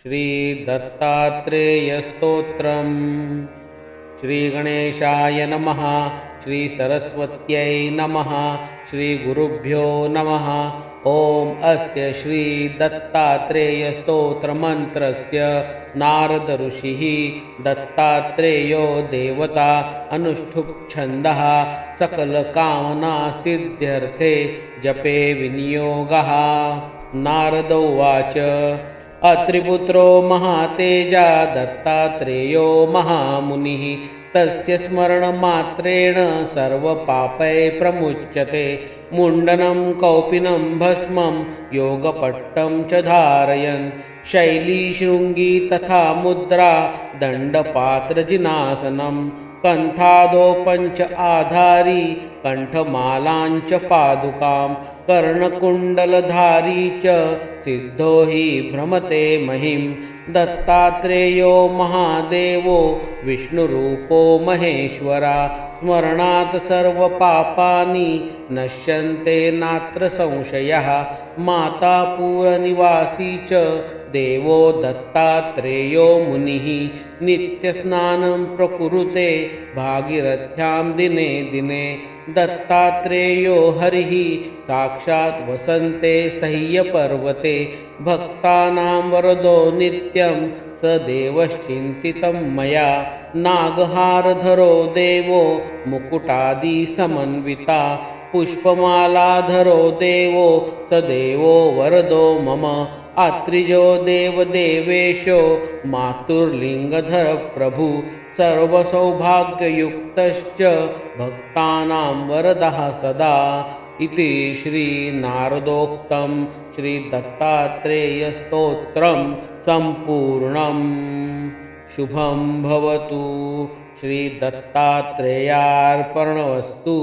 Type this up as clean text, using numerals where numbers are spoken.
श्रीदत्तात्रेयस्तोत्रम्। श्रीगणेशाय नमः। श्रीसरस्वत्यै नमः। श्रीगुरुभ्यो नमः। ॐ अस्य श्रीदत्तात्रेयस्तोत्रमन्त्रस्य नारद ऋषिः दत्तात्रेयो देवता अनुष्ठुप् छन्दः सकलकामनासिद्ध्यर्थे जपे विनियोगः। नारद उवाच अत्रिपुत्रो महातेजा दत्तात्रेयो महामुनिः तस्य स्मरणमात्रेण सर्वपापै प्रमुच्यते। मुण्डनं कौपीनं भस्मं योगपट्टं च धारयन् शैली शृङ्गी तथा मुद्रा दण्डपात्रजिनासनं कण्ठादौ पञ्च आधारी कण्ठमालाञ्च पादुकां कर्णकुण्डलधारी च सिद्धो हि भ्रमते महिं। दत्तात्रेयो महादेवो विष्णुरूपो महेश्वरा स्मरणात् सर्वपापानि नश्यन्ते नात्र संशयः। माता पुरनिवासी च देवो दत्तात्रेयो मुनिः नित्यस्नानं प्रकुरुते भागीरथ्यां दिने दिने। दत्तात्रेयो हरिः साक्षात् वसन्ते सह्यपर्वते भक्तानां वरदो नित्यं स देवश्चिन्तितं मया। नागहारधरो देवो मुकुटादिसमन्विता पुष्पमालाधरो देवो स देवो वरदो मम। अत्रिजो देवदेवेशो मातुर्लिङ्गधर प्रभु सर्वसौभाग्ययुक्तश्च भक्तानां वरदः सदा। इति श्रीनारदोक्तं श्रीदत्तात्रेयस्तोत्रं सम्पूर्णम्। शुभं भवतु। श्रीदत्तात्रेयार्पणमस्तु।